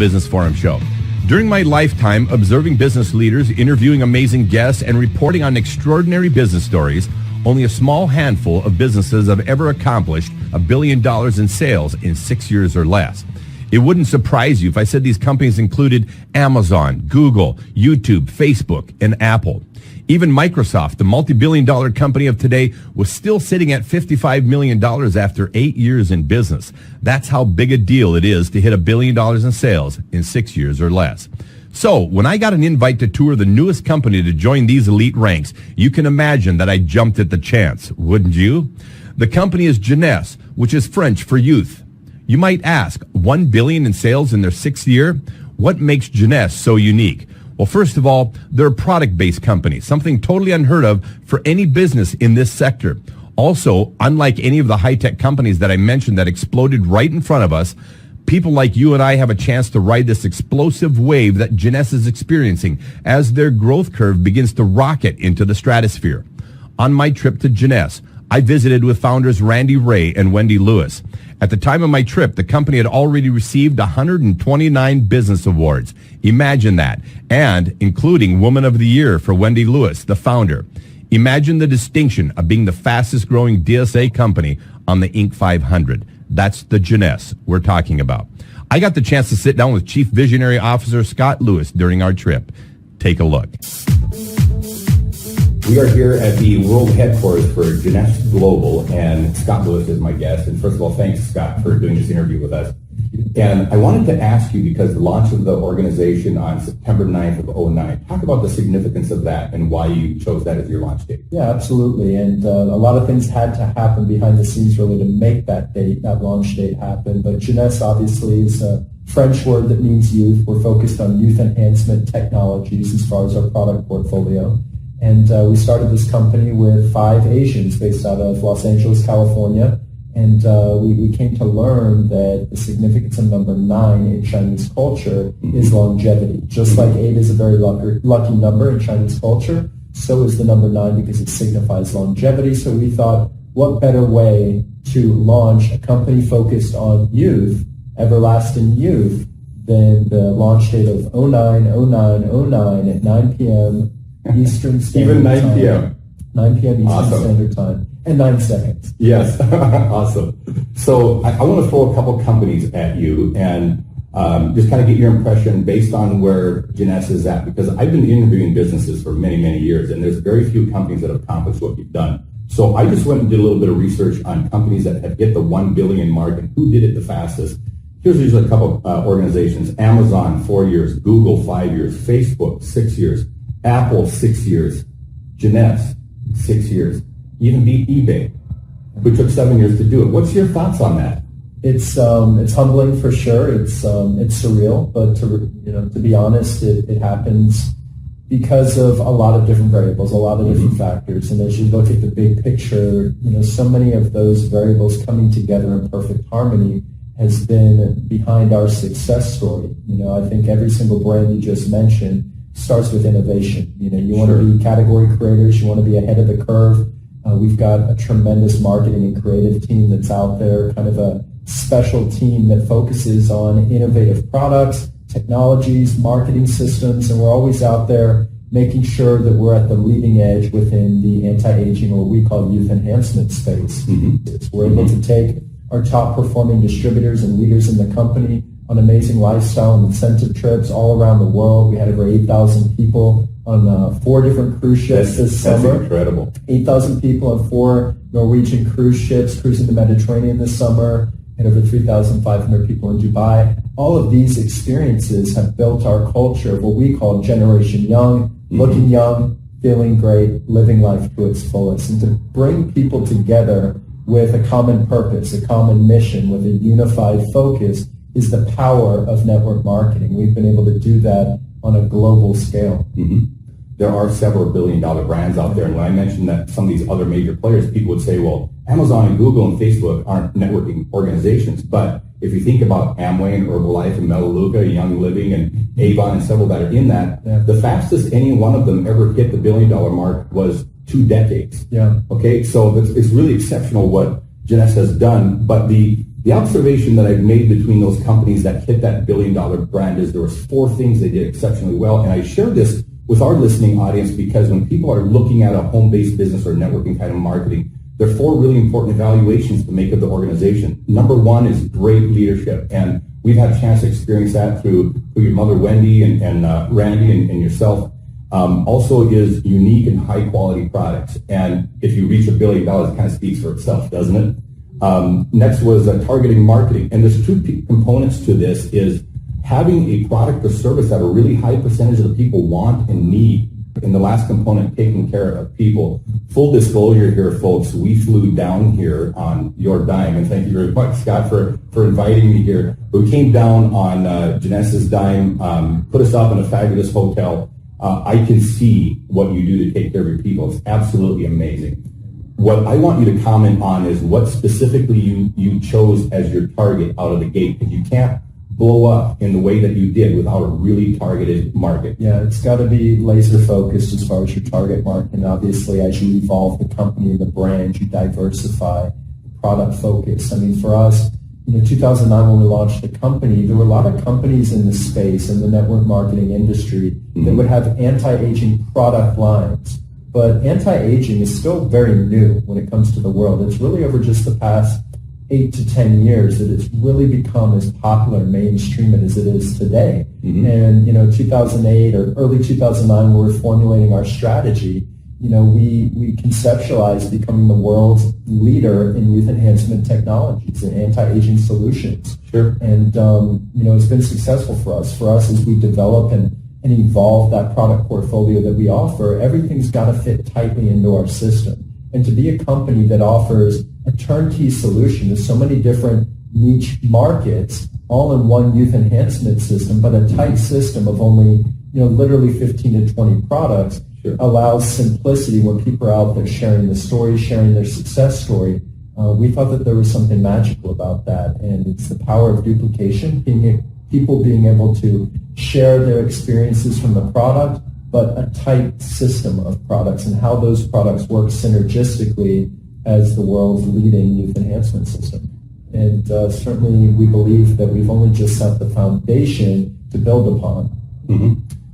Business Forum Show. During my lifetime, observing business leaders, interviewing amazing guests, and reporting on extraordinary business stories, only a small handful of businesses have ever accomplished $1 billion in sales in 6 years or less. It wouldn't surprise you if I said these companies included Amazon, Google, YouTube, Facebook, and Apple. Even Microsoft, the multi-billion-dollar company of today, was still sitting at $55 million after 8 years in business. That's how big a deal it is to hit $1 billion in sales in 6 years or less. So, when I got an invite to tour the newest company to join these elite ranks, you can imagine that I jumped at the chance, wouldn't you? The company is Jeunesse, which is French for youth. You might ask, $1 billion in sales in their 6th year? What makes Jeunesse so unique? Well, first of all, they're a product-based company, something totally unheard of for any business in this sector. Also, unlike any of the high-tech companies that I mentioned that exploded right in front of us, people like you and I have a chance to ride this explosive wave that Jeunesse is experiencing as their growth curve begins to rocket into the stratosphere. On my trip to Jeunesse, I visited with founders Randy Ray and Wendy Lewis. At the time of my trip, the company had already received 129 business awards. Imagine that. And including Woman of the Year for Wendy Lewis, the founder. Imagine the distinction of being the fastest growing DSA company on the Inc. 500. That's the Jeunesse we're talking about. I got the chance to sit down with Chief Visionary Officer Scott Lewis during our trip. Take a look. We are here at the world headquarters for Jeunesse Global, and Scott Lewis is my guest. And first of all, thanks, Scott, for doing this interview with us. And I wanted to ask you, because the launch of the organization on September 9th of 2009, talk about the significance of that and why you chose that as your launch date. Yeah, absolutely. And a lot of things had to happen behind the scenes really to make that date, that launch date happen. But Jeunesse obviously is a French word that means youth. We're focused on youth enhancement technologies as far as our product portfolio. And we started this company with 5 Asians based out of Los Angeles, California. And we came to learn that the significance of number 9 in Chinese culture is longevity. Just like 8 is a very lucky number in Chinese culture, so is the number 9 because it signifies longevity. So we thought, what better way to launch a company focused on youth, everlasting youth, than the launch date of 09/09/09 at 9 p.m. Eastern Standard Time. Even 9 p.m. 9 p.m. Eastern Awesome. Standard Time. And 9 seconds. Yes, awesome. So I want to throw a couple companies at you and just kind of get your impression based on where Jeunesse is at, because I've been interviewing businesses for many, many years, and there's very few companies that have accomplished what you've done. So I just went and did a little bit of research on companies that have hit the 1 billion mark and who did it the fastest. Here's usually a couple organizations. Amazon, 4 years. Google, 5 years. Facebook, 6 years. Apple, 6 years. Jeunesse, 6 years. Even beat eBay, who took 7 years to do it. What's your thoughts on that? It's humbling for sure. It's surreal, but to be honest, it happens because of a lot of different variables, a lot of different factors. And as you look at the big picture, so many of those variables coming together in perfect harmony has been behind our success story. I think every single brand you just mentioned starts with innovation. You want to be category creators, you want to be ahead of the curve. We've got a tremendous marketing and creative team that's out there, kind of a special team that focuses on innovative products, technologies, marketing systems, and we're always out there making sure that we're at the leading edge within the anti-aging, or what we call youth enhancement space. We're able to take our top performing distributors and leaders in the company on amazing lifestyle and incentive trips all around the world. We had over 8,000 people on 4 different cruise ships this summer. That's incredible. 8,000 people on 4 Norwegian cruise ships cruising the Mediterranean this summer, and over 3,500 people in Dubai. All of these experiences have built our culture of what we call Generation Young, looking young, feeling great, living life to its fullest. And to bring people together with a common purpose, a common mission, with a unified focus is the power of network marketing. We've been able to do that on a global scale. There are several billion-dollar brands out there, and when I mentioned that some of these other major players, people would say, well, Amazon and Google and Facebook aren't networking organizations, but if you think about Amway and Herbalife and Melaleuca, Young Living and Avon and several that are in that, the fastest any one of them ever hit the billion-dollar mark was 2 decades. Okay, so it's really exceptional what Jeunesse has done, but the The observation that I've made between those companies that hit that billion-dollar brand is there was 4 things they did exceptionally well, and I share this with our listening audience because when people are looking at a home-based business or networking kind of marketing, there are 4 really important evaluations to make of the organization. Number 1 is great leadership, and we've had a chance to experience that through your mother, Wendy, and Randy, and yourself. Also is unique and high-quality products, and if you reach $1 billion, it kind of speaks for itself, doesn't it? Next was targeting marketing, and there's 2 components to this, is having a product or service that a really high percentage of the people want and need. And the last component, taking care of people. Full disclosure here, folks, we flew down here on your dime, and thank you very much, Scott, for inviting me here. We came down on Jeunesse's dime, put us up in a fabulous hotel. I can see what you do to take care of your people. It's absolutely amazing. What I want you to comment on is what specifically you chose as your target out of the gate, because you can't blow up in the way that you did without a really targeted market. Yeah, it's got to be laser focused as far as your target market. And obviously, as you evolve the company and the brand, you diversify product focus. I mean, for us, 2009 when we launched the company, there were a lot of companies in the space, in the network marketing industry, that would have anti-aging product lines. But anti-aging is still very new when it comes to the world. It's really over just the past 8 to 10 years that it's really become as popular and mainstream as it is today. And 2008 or early 2009, when we were formulating our strategy, we conceptualized becoming the world's leader in youth enhancement technologies and anti-aging solutions. Sure. And it's been successful for us. For us, as we develop and evolve that product portfolio that we offer, everything's got to fit tightly into our system. And to be a company that offers a turnkey solution to so many different niche markets, all in one youth enhancement system, but a tight system of only, literally 15 to 20 products, sure, allows simplicity when people are out there sharing the story, sharing their success story. We thought that there was something magical about that, and it's the power of duplication, people being able to share their experiences from the product, but a tight system of products and how those products work synergistically as the world's leading youth enhancement system. And certainly we believe that we've only just set the foundation to build upon.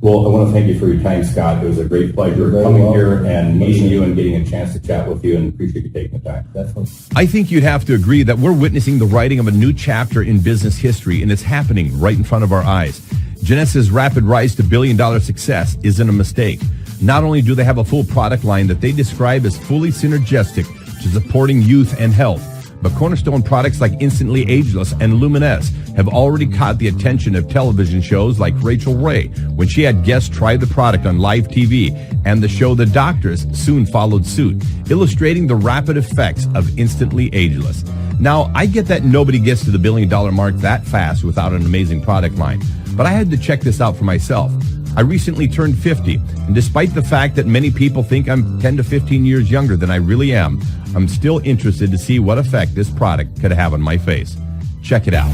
Well, I want to thank you for your time, Scott. It was a great pleasure coming here and meeting you and getting a chance to chat with you, and appreciate you taking the time. Definitely. I think you'd have to agree that we're witnessing the writing of a new chapter in business history, and it's happening right in front of our eyes. Jeunesse's rapid rise to billion-dollar success isn't a mistake. Not only do they have a full product line that they describe as fully synergistic to supporting youth and health, but cornerstone products like Instantly Ageless and Luminous have already caught the attention of television shows like Rachel Ray when she had guests try the product on live TV, and the show The Doctors soon followed suit, illustrating the rapid effects of Instantly Ageless. Now, I get that nobody gets to the billion-dollar mark that fast without an amazing product line, but I had to check this out for myself. I recently turned 50, and despite the fact that many people think I'm 10 to 15 years younger than I really am, I'm still interested to see what effect this product could have on my face. Check it out.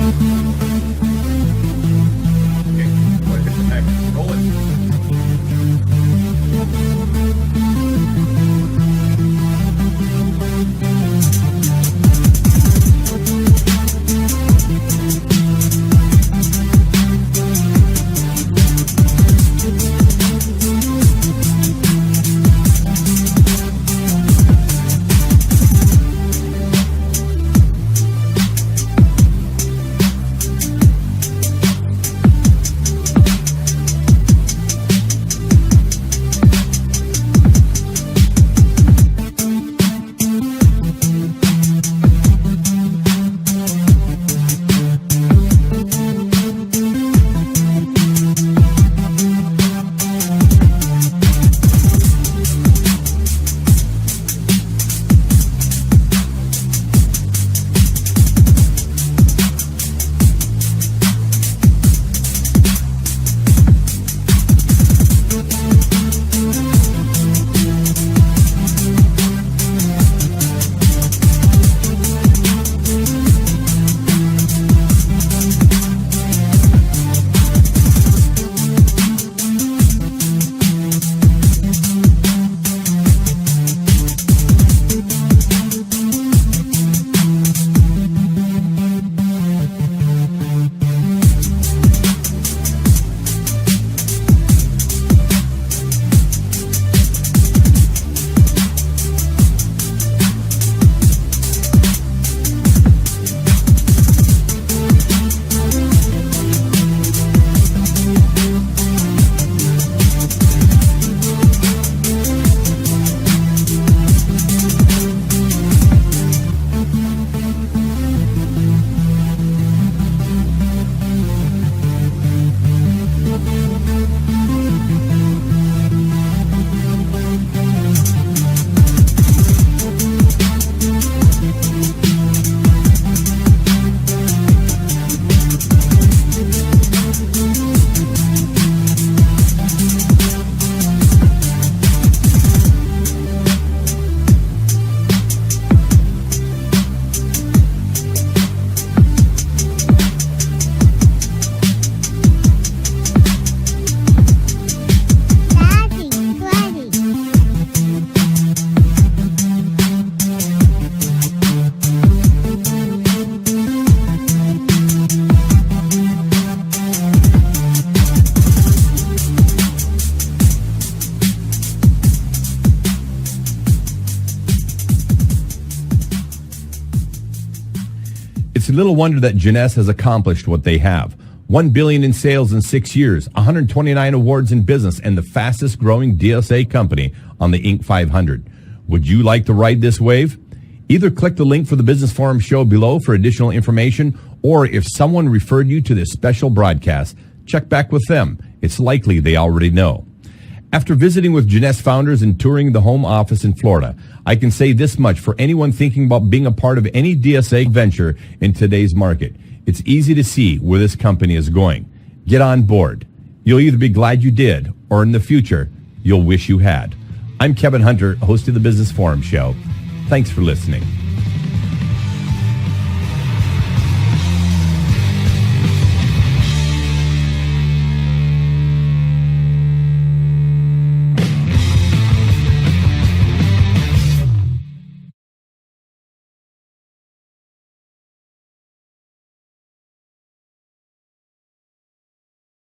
little wonder that Jeunesse has accomplished what they have. $1 billion in sales in 6 years, 129 awards in business, and the fastest growing DSA company on the Inc. 500. Would you like to ride this wave? Either click the link for the Business Forum show below for additional information, or if someone referred you to this special broadcast, check back with them. It's likely they already know. After visiting with Jeunesse founders and touring the home office in Florida, I can say this much for anyone thinking about being a part of any DSA venture in today's market. It's easy to see where this company is going. Get on board. You'll either be glad you did, or in the future, you'll wish you had. I'm Kevin Hunter, host of the Business Forum Show. Thanks for listening.